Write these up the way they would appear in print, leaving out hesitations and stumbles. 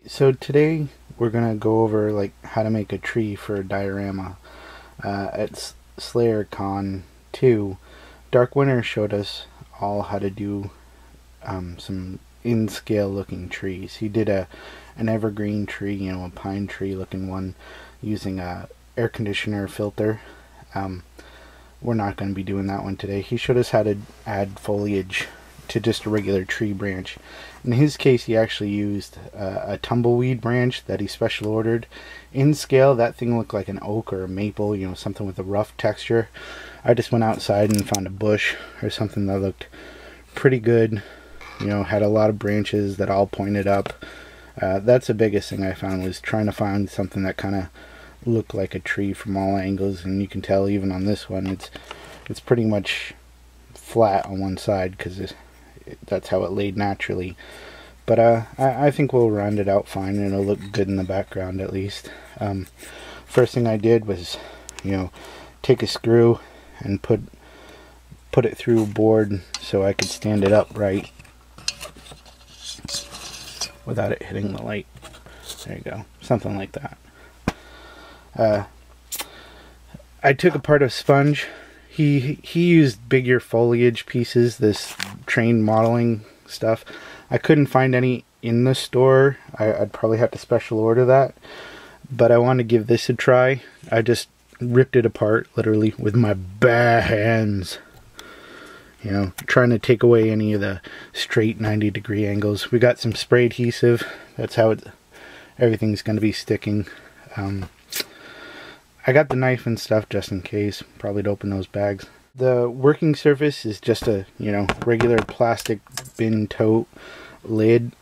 So today we're gonna go over like how to make a tree for a diorama. At SlayerCon 2, Dark Winter showed us all how to do some in-scale looking trees. He did an evergreen tree, a pine tree looking one, using a air conditioner filter. We're not going to be doing that one today. He showed us how to add foliage to just a regular tree branch. In his case, he actually used a tumbleweed branch that he special ordered. In scale, that thing looked like an oak or a maple, something with a rough texture. I just went outside and found a bush or something that looked pretty good, had a lot of branches that all pointed up. That's the biggest thing I found, was trying to find something that kind of looked like a tree from all angles. And you can tell even on this one, it's pretty much flat on one side because that's how it laid naturally. But I think we'll round it out fine, and it'll look good in the background at least. First thing I did was, take a screw and put it through a board so I could stand it up right without it hitting the light. There you go, something like that. I took apart a sponge. He used bigger foliage pieces, this trained modeling stuff. I couldn't find any in the store. I'd probably have to special order that. But I want to give this a try. I just ripped it apart, literally, with my bare hands. Trying to take away any of the straight 90-degree angles. We got some spray adhesive. That's how everything's going to be sticking. I got the knife and stuff just in case, probably to open those bags. The working surface is just a, regular plastic bin tote lid.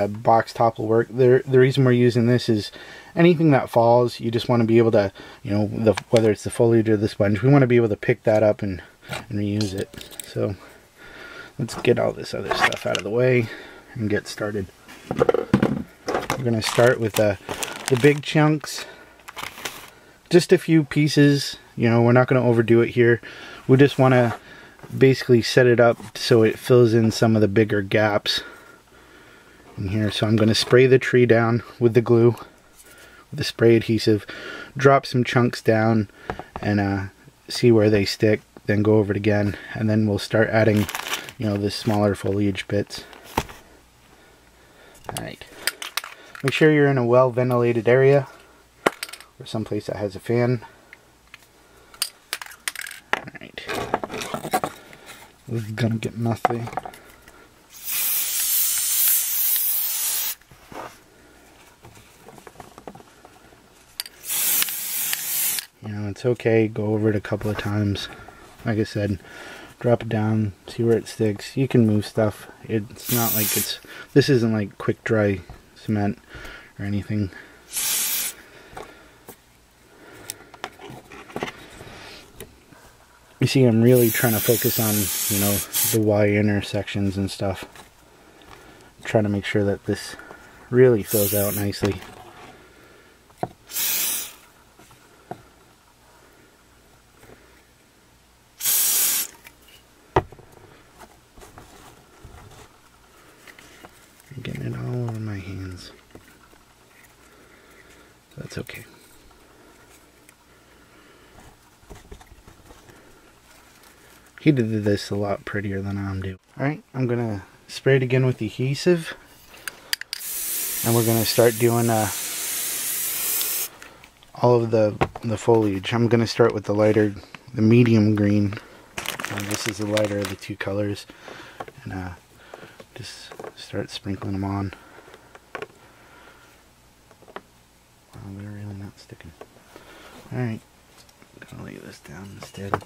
Box top will work. The reason we're using this is anything that falls, you just want to be able to, whether it's the foliage or the sponge, we want to be able to pick that up and reuse it. So let's get all this other stuff out of the way and get started. We're going to start with the big chunks. Just a few pieces, we're not going to overdo it here. We just want to basically set it up so it fills in some of the bigger gaps in here. So I'm going to spray the tree down with the glue, with the spray adhesive, drop some chunks down and see where they stick, then go over it again, and then we'll start adding, the smaller foliage bits. Alright, make sure you're in a well ventilated area, or someplace that has a fan. Alright. This is gonna get messy. It's okay, go over it a couple of times. Like I said, drop it down, see where it sticks. You can move stuff. It's not like this isn't like quick dry cement or anything. You see, I'm really trying to focus on, the Y intersections and stuff. I'm trying to make sure that this really fills out nicely. I'm getting it all over my hands. That's okay. He did this a lot prettier than I'm doing. Alright, I'm going to spray it again with the adhesive. And we're going to start doing all of the foliage. I'm going to start with the medium green. This is the lighter of the two colors. And just start sprinkling them on. Wow, they're really not sticking. Alright, I'm going to lay this down instead.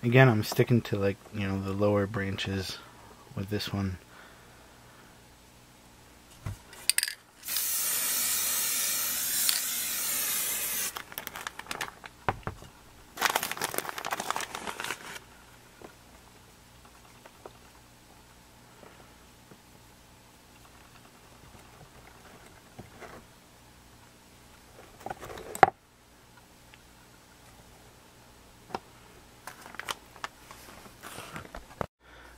Again, I'm sticking to the lower branches with this one.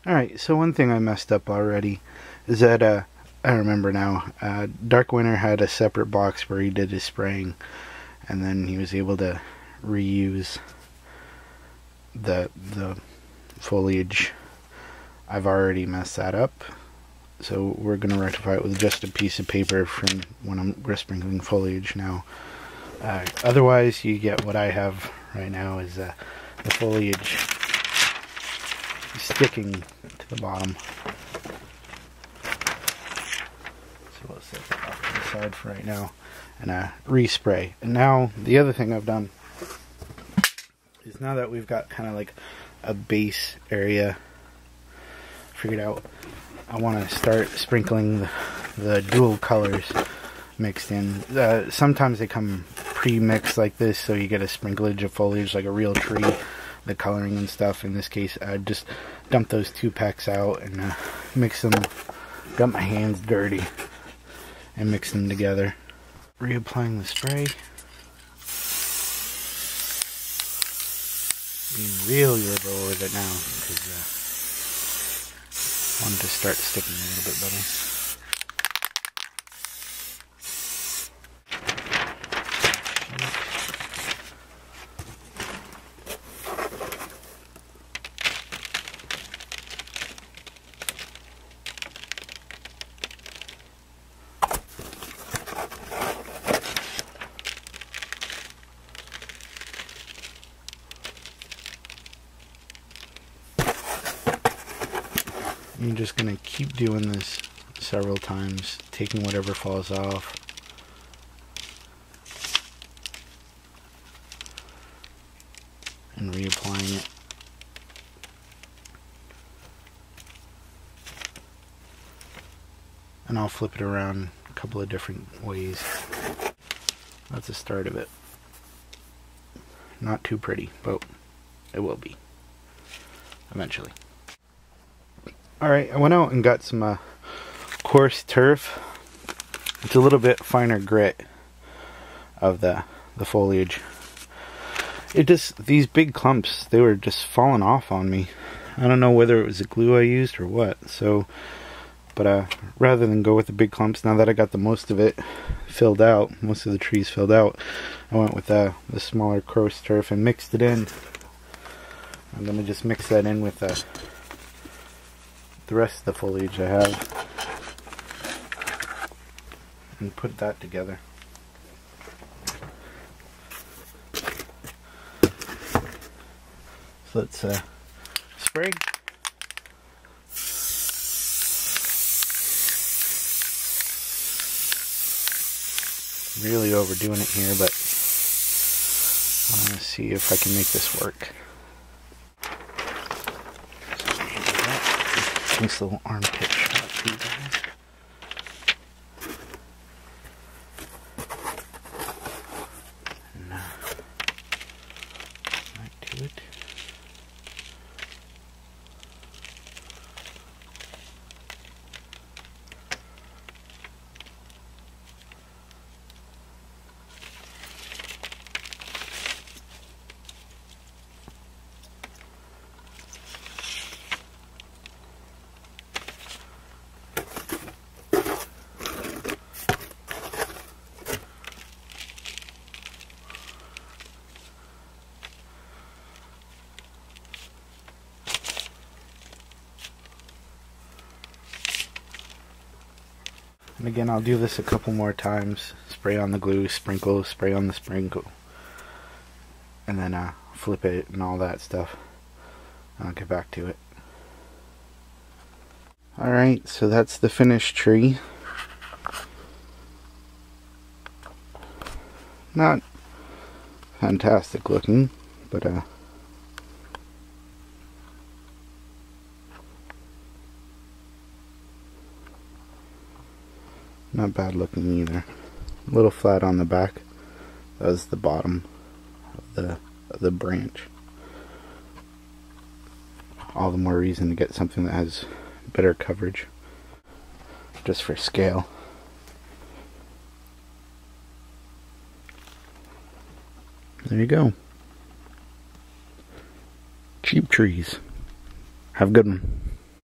Alright, so one thing I messed up already is that, I remember now, Dark Winter had a separate box where he did his spraying, and then he was able to reuse the foliage. I've already messed that up, so we're going to rectify it with just a piece of paper from when I'm sprinkling foliage now. Otherwise, you get what I have right now is the foliage sticking to the bottom. So we'll set that off to the side for right now and respray. And now the other thing I've done is, now that we've got kind of like a base area figured out, I want to start sprinkling the dual colors mixed in. Sometimes they come pre-mixed like this, so you get a sprinklage of foliage like a real tree, the coloring and stuff. In this case, I just dump those 2 packs out and mix them. Got my hands dirty and mix them together. Reapplying the spray. Being real liberal with it now because I want it to start sticking a little bit better. I'm just going to keep doing this several times, taking whatever falls off. And reapplying it. And I'll flip it around a couple of different ways. That's the start of it. Not too pretty, but it will be eventually. Alright, I went out and got some coarse turf. It's a little bit finer grit of the foliage. It just, these big clumps, they were just falling off on me. I don't know whether it was the glue I used or what. So, but rather than go with the big clumps, now that I got the most of it filled out, most of the trees filled out, I went with the smaller coarse turf and mixed it in. I'm going to just mix that in with the rest of the foliage I have and put that together. So let's spray. Really overdoing it here, but I want to see if I can make this work. Nice little armpit shot for you guys. And right to it. And again, I'll do this a couple more times. Spray on the glue, sprinkle, spray on the sprinkle. And then flip it and all that stuff. I'll get back to it. Alright, so that's the finished tree. Not fantastic looking, but not bad looking either. A little flat on the back. That was the bottom of the branch. All the more reason to get something that has better coverage, just for scale. There you go. Cheap trees. Have a good one.